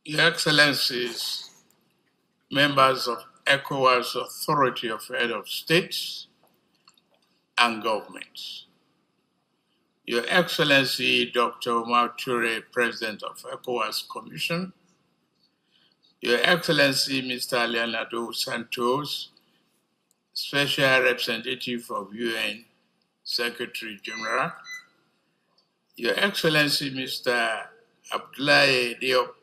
Your Excellencies, members of ECOWAS Authority of Head of States and Governments, Your Excellency Dr. Omar Ture, President of ECOWAS Commission, Your Excellency Mr. Leonardo Santos, Special Representative of UN Secretary General, Your Excellency Mr. Abdoulaye Diop,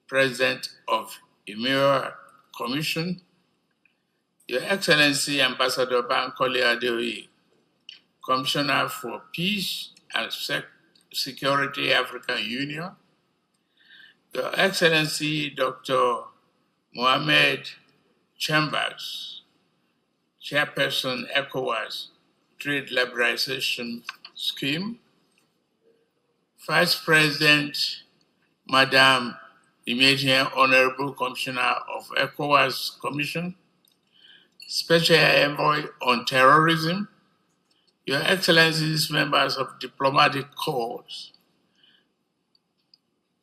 President of EMIR Commission, Your Excellency Ambassador Bankole Adeoye, Commissioner for Peace and Security, African Union, Your Excellency Dr. Mohamed Chambers, Chairperson ECOWAS Trade Liberalization Scheme, Vice President Madam Immediate Honorable Commissioner of ECOWAS Commission, Special Envoy on Terrorism, Your Excellencies, members of diplomatic corps,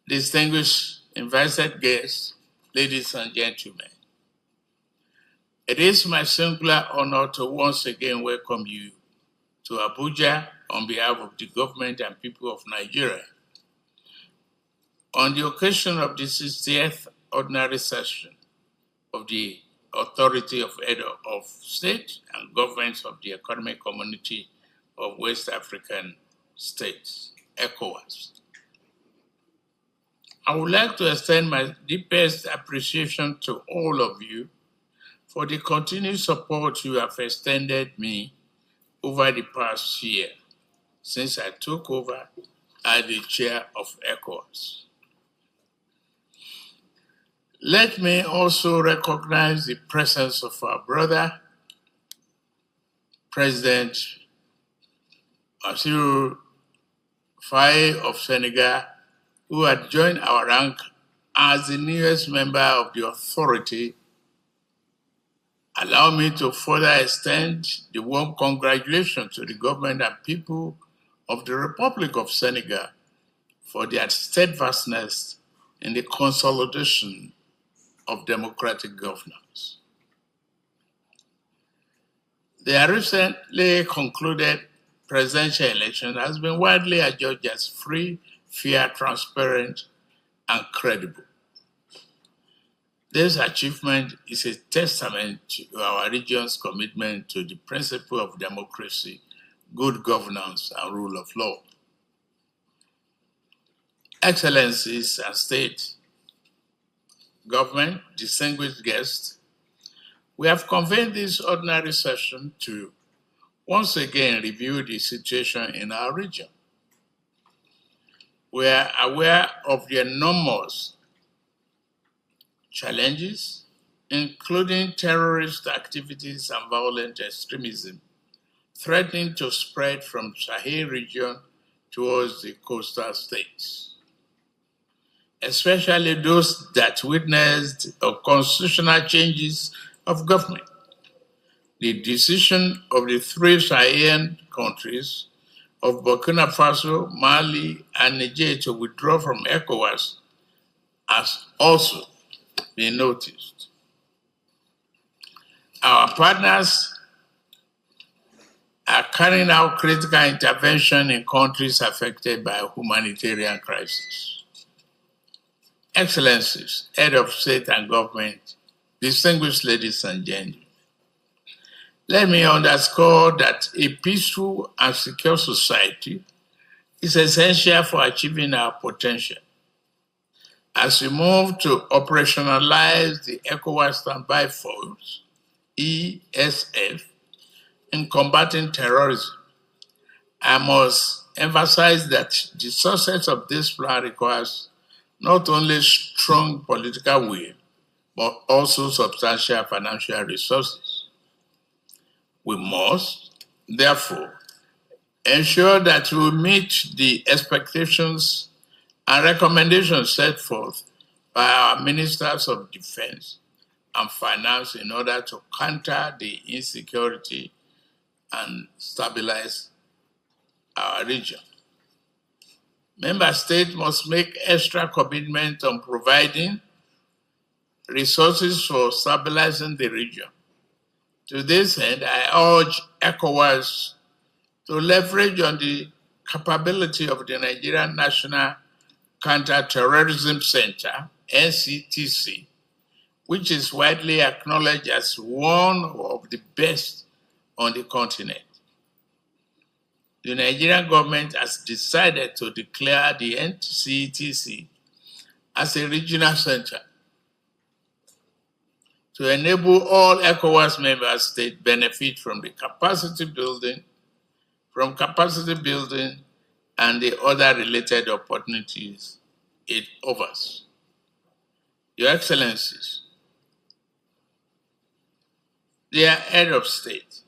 distinguished invited guests, ladies and gentlemen. It is my singular honor to once again welcome you to Abuja on behalf of the government and people of Nigeria. On the occasion of the 60th Ordinary Session of the Authority of Head of State and Governments of the Economic Community of West African States, ECOWAS. I would like to extend my deepest appreciation to all of you for the continued support you have extended me over the past year since I took over as the chair of ECOWAS. Let me also recognize the presence of our brother, President Bassirou Faye of Senegal, who had joined our rank as the newest member of the authority. Allow me to further extend the warm congratulations to the government and people of the Republic of Senegal for their steadfastness in the consolidation of democratic governance. The recently concluded presidential election has been widely adjudged as free, fair, transparent, and credible. This achievement is a testament to our region's commitment to the principle of democracy, good governance, and rule of law. Excellencies and state government, distinguished guests, we have convened this ordinary session to once again review the situation in our region. We are aware of the enormous challenges, including terrorist activities and violent extremism, threatening to spread from Sahel region towards the coastal states, especially those that witnessed constitutional changes of government. The decision of the three Saharan countries of Burkina Faso, Mali, and Niger to withdraw from ECOWAS has also been noticed. Our partners are carrying out critical intervention in countries affected by humanitarian crisis. Excellencies, head of state and government, distinguished ladies and gentlemen, let me underscore that a peaceful and secure society is essential for achieving our potential. As we move to operationalize the ECOWAS Standby Force, ESF, in combating terrorism, I must emphasize that the success of this plan requires not only strong political will, but also substantial financial resources. We must, therefore, ensure that we meet the expectations and recommendations set forth by our ministers of defense and finance in order to counter the insecurity and stabilize our region. Member states must make extra commitment on providing resources for stabilizing the region. To this end, I urge ECOWAS to leverage on the capability of the Nigerian National Counter-Terrorism Center, NCTC, which is widely acknowledged as one of the best on the continent. The Nigerian government has decided to declare the NCTC as a regional center to enable all ECOWAS member states benefit from capacity building and the other related opportunities it offers. Your Excellencies, dear Head of State,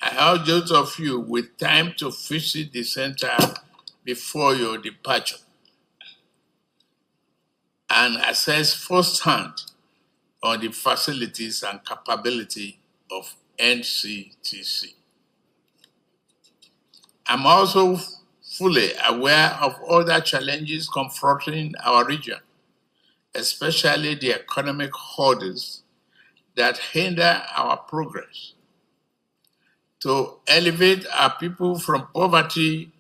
I urge those of you with time to visit the center before your departure and assess firsthand on the facilities and capability of NCTC. I'm also fully aware of other challenges confronting our region, especially the economic hurdles that hinder our progress. To elevate our people from poverty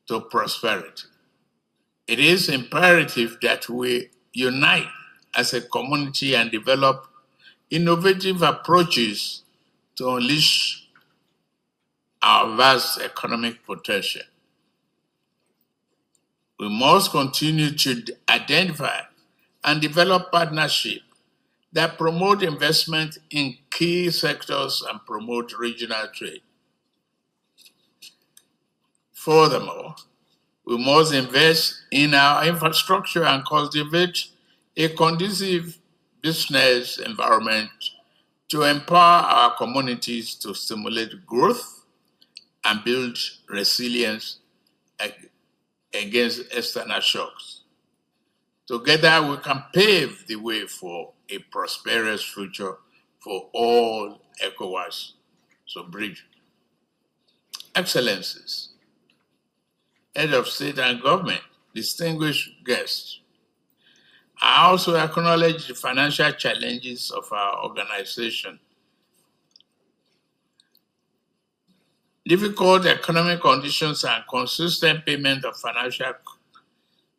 to prosperity, it is imperative that we unite as a community and develop innovative approaches to unleash our vast economic potential. We must continue to identify and develop partnerships that promote investment in key sectors and promote regional trade. Furthermore, we must invest in our infrastructure and cultivate a conducive business environment to empower our communities to stimulate growth and build resilience against external shocks. Together, we can pave the way for a prosperous future for all ECOWAS sub-region. Excellencies, Head of State and Government, distinguished guests, I also acknowledge the financial challenges of our organization. Difficult economic conditions and consistent payment of financial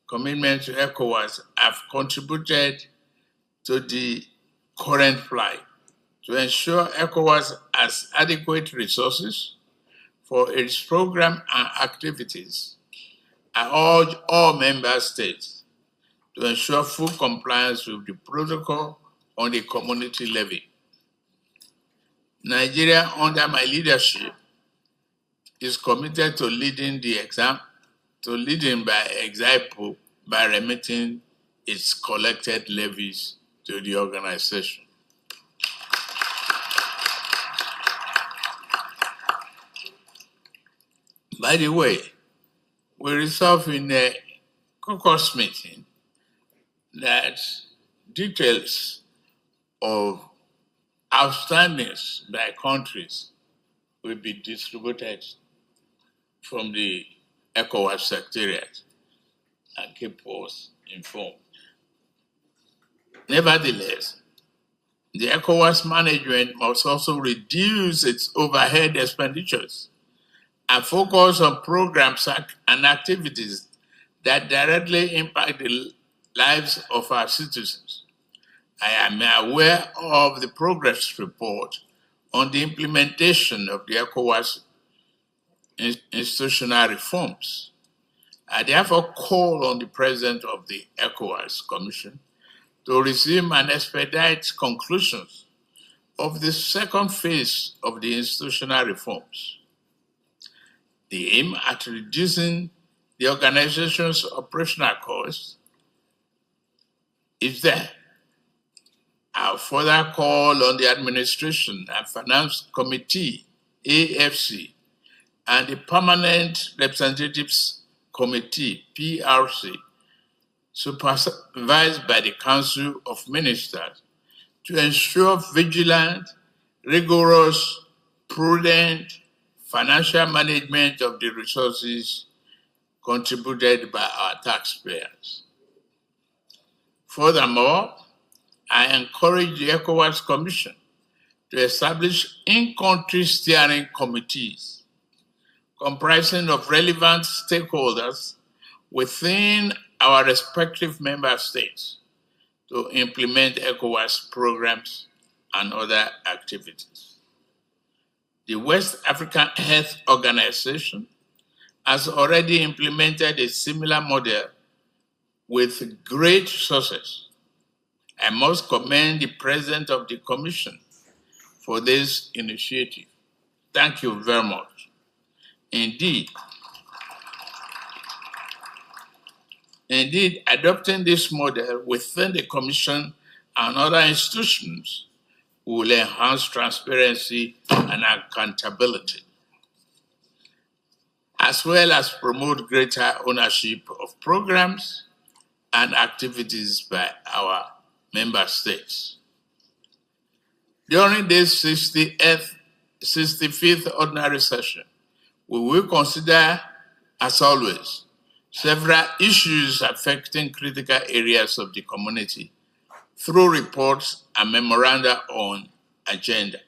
commitments to ECOWAS have contributed to the current plight. To ensure ECOWAS has adequate resources for its program and activities, I urge all member states to ensure full compliance with the protocol on the community levy. Nigeria, under my leadership, is committed to leading by example by remitting its collected levies to the organization. By the way, we resolved in a caucus meeting that details of outstandings by countries will be distributed from the ECOWAS Secretariat and keep us informed. Nevertheless, the ECOWAS management must also reduce its overhead expenditures and focus on programs and activities that directly impact the lives of our citizens. I am aware of the progress report on the implementation of the ECOWAS institutional reforms. I therefore call on the President of the ECOWAS Commission to resume and expedite conclusions of the second phase of the institutional reforms. The aim at reducing the organization's operational costs is there. I further call on the Administration and Finance Committee, AFC, and the Permanent Representatives Committee, PRC, supervised by the Council of Ministers, to ensure vigilant, rigorous, prudent financial management of the resources contributed by our taxpayers. Furthermore, I encourage the ECOWAS Commission to establish in-country steering committees comprising of relevant stakeholders within our respective member states to implement ECOWAS programs and other activities. The West African Health Organization has already implemented a similar model with great success. I must commend the President of the Commission for this initiative. Thank you very much. Indeed, adopting this model within the Commission and other institutions will enhance transparency and accountability, as well as promote greater ownership of programs and activities by our member states. During this 65th ordinary session, we will consider, as always, several issues affecting critical areas of the community through reports and memoranda on agenda,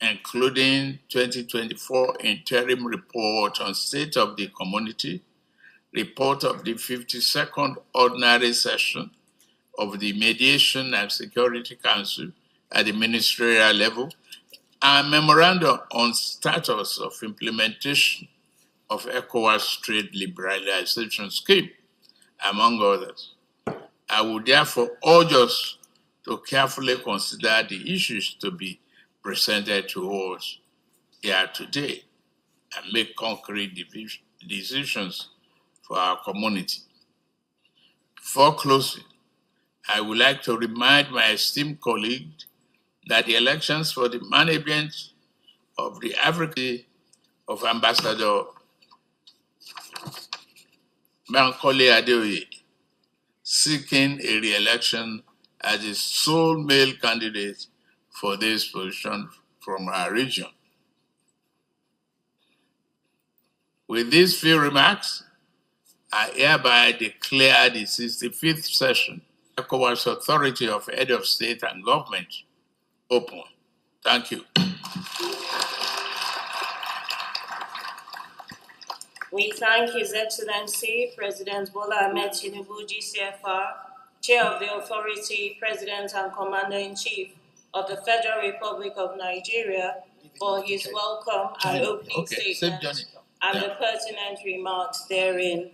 including 2024 interim report on state of the community, report of the 52nd ordinary session of the Mediation and Security Council at the ministerial level, and memorandum on status of implementation of ECOWAS trade liberalization scheme, among others. I would therefore urge us to carefully consider the issues to be presented to us here today and make concrete decisions for our community. Before closing, I would like to remind my esteemed colleague that the elections for the management of the African of Ambassador Bankole Adeoye, seeking a re-election as the sole male candidate for this position from our region. With these few remarks, I hereby declare the 65th session of ECOWAS Authority of Head of State and Government open. Thank you. We thank His Excellency, President Bola Tinubu, GCFR, Chair of the Authority, President and Commander-in-Chief of the Federal Republic of Nigeria, for his welcome and opening statement and the pertinent remarks therein.